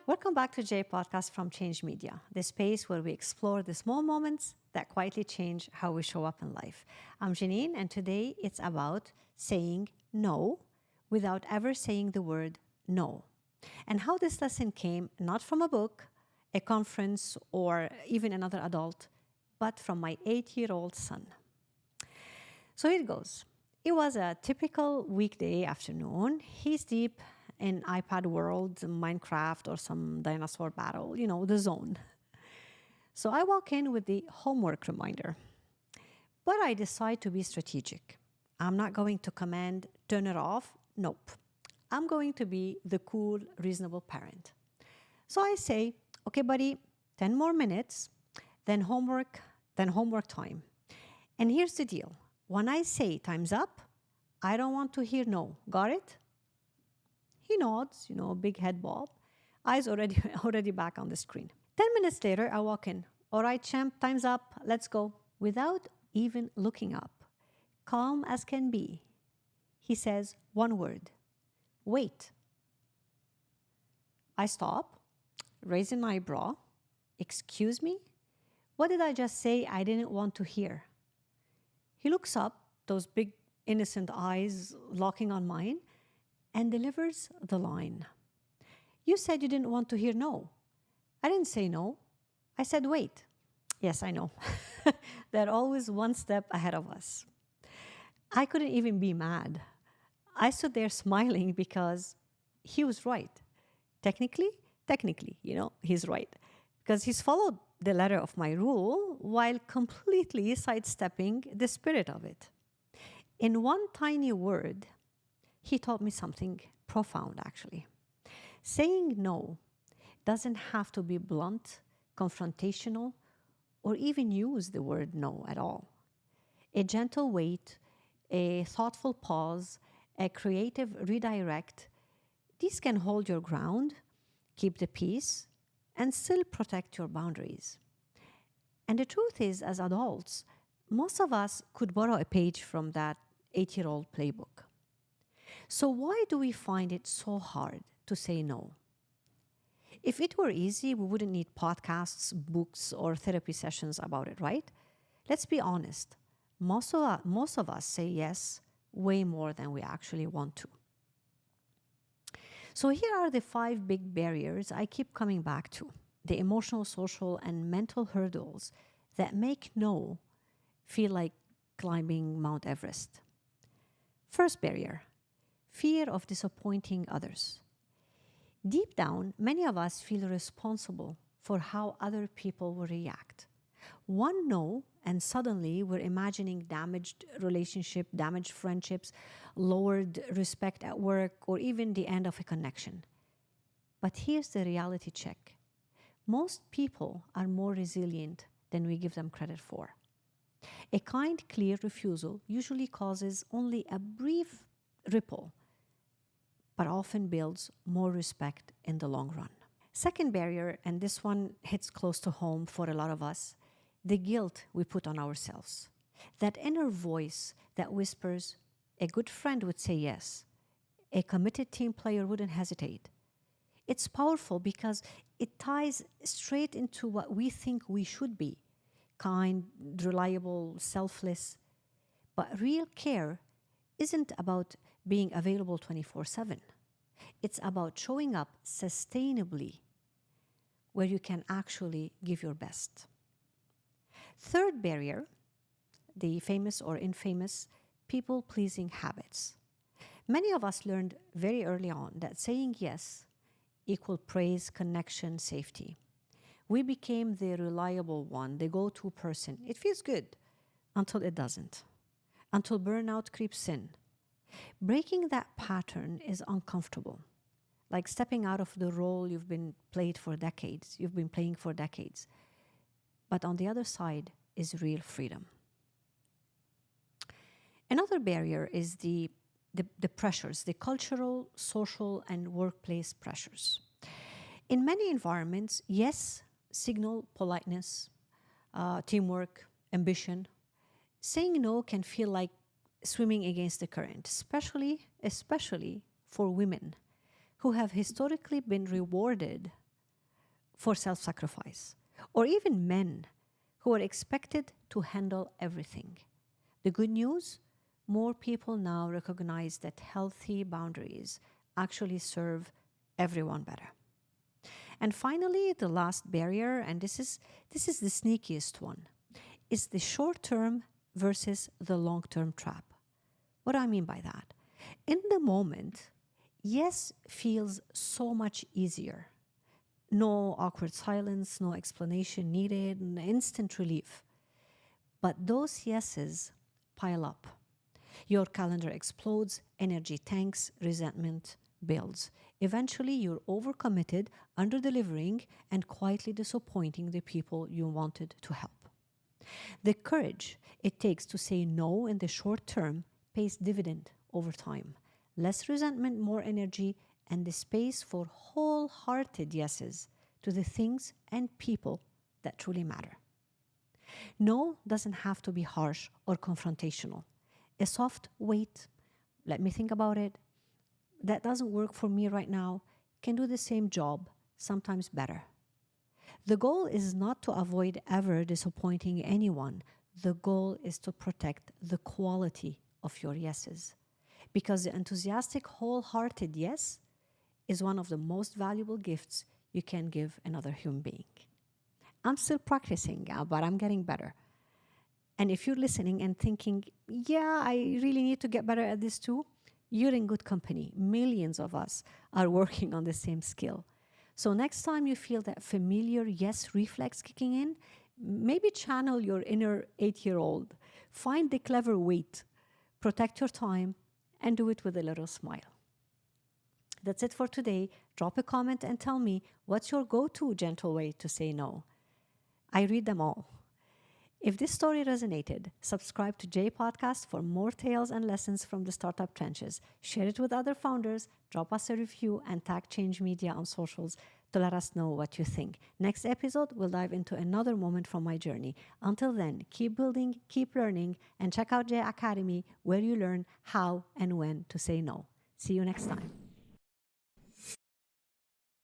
Welcome back to J Podcast from Change Media, the space where we explore the small moments that quietly change how we show up in life. I'm Janine, and today it's about saying no without ever saying the word no. And how this lesson came not from a book, a conference, or even another adult, but from my 8-year-old son. So here it goes. It was a typical weekday afternoon. He's deep in iPad world, Minecraft, or some dinosaur battle, the zone. So I walk in with the homework reminder. But I decide to be strategic. I'm not going to command, turn it off. Nope. I'm going to be the cool, reasonable parent. So I say, okay, buddy, 10 more minutes, then homework time. And here's the deal. When I say time's up, I don't want to hear no. Got it? He nods, big head bob. Eyes already back on the screen. 10 minutes later, I walk in. All right, champ, time's up. Let's go. Without even looking up, calm as can be, he says one word. Wait. I stop, raise an eyebrow. Excuse me? What did I just say I didn't want to hear? He looks up, those big innocent eyes locking on mine, and delivers the line. You said you didn't want to hear no. I didn't say no. I said wait. Yes, I know. They're always one step ahead of us. I couldn't even be mad. I stood there smiling because he was right. Technically, he's right. Because he's followed the letter of my rule while completely sidestepping the spirit of it. In one tiny word, he taught me something profound, actually. Saying no doesn't have to be blunt, confrontational, or even use the word no at all. A gentle wait, a thoughtful pause, a creative redirect, these can hold your ground, keep the peace, and still protect your boundaries. And the truth is, as adults, most of us could borrow a page from that 8-year-old playbook. So why do we find it so hard to say no? If it were easy, we wouldn't need podcasts, books, or therapy sessions about it, right? Let's be honest. Most of us say yes way more than we actually want to. So here are the 5 big barriers I keep coming back to, the emotional, social, and mental hurdles that make no feel like climbing Mount Everest. First barrier, fear of disappointing others. Deep down, many of us feel responsible for how other people will react. One no, and suddenly we're imagining damaged relationship, damaged friendships, lowered respect at work, or even the end of a connection. But here's the reality check. Most people are more resilient than we give them credit for. A kind, clear refusal usually causes only a brief ripple, but often builds more respect in the long run. Second barrier, and this one hits close to home for a lot of us, the guilt we put on ourselves. That inner voice that whispers, a good friend would say yes, a committed team player wouldn't hesitate. It's powerful because it ties straight into what we think we should be, kind, reliable, selfless. But real care isn't about being available 24/7. It's about showing up sustainably where you can actually give your best. Third barrier, the famous or infamous people-pleasing habits. Many of us learned very early on that saying yes equal praise, connection, safety. We became the reliable one, the go-to person. It feels good until it doesn't, until burnout creeps in. Breaking that pattern is uncomfortable, like stepping out of the role you've been playing for decades. But on the other side is real freedom. Another barrier is the pressures, the cultural, social, and workplace pressures. In many environments, yes signal politeness, teamwork, ambition. Saying no can feel like swimming against the current, especially for women who have historically been rewarded for self-sacrifice, or even men who are expected to handle everything. The good news, more people now recognize that healthy boundaries actually serve everyone better. And finally, the last barrier, and this is the sneakiest one, is the short-term versus the long-term trap. What do I mean by that? In the moment, yes feels so much easier. No awkward silence, no explanation needed, an instant relief. But those yeses pile up. Your calendar explodes, energy tanks, resentment builds. Eventually, you're overcommitted, under-delivering, and quietly disappointing the people you wanted to help. The courage it takes to say no in the short term pays dividend over time. Less resentment, more energy, and the space for wholehearted yeses to the things and people that truly matter. No doesn't have to be harsh or confrontational. A soft wait, let me think about it, that doesn't work for me right now, can do the same job, sometimes better. The goal is not to avoid ever disappointing anyone. The goal is to protect the quality of your yeses. Because the enthusiastic, wholehearted yes is one of the most valuable gifts you can give another human being. I'm still practicing, but I'm getting better. And if you're listening and thinking, yeah, I really need to get better at this too, you're in good company. Millions of us are working on the same skill. So next time you feel that familiar yes reflex kicking in, maybe channel your inner 8-year-old. Find the clever wait, protect your time, and do it with a little smile. That's it for today. Drop a comment and tell me what's your go-to gentle way to say no. I read them all. If this story resonated, subscribe to J Podcast for more tales and lessons from the startup trenches. Share it with other founders, drop us a review, and tag Change Media on socials to let us know what you think. Next episode, we'll dive into another moment from my journey. Until then, keep building, keep learning, and check out J Academy, where you learn how and when to say no. See you next time.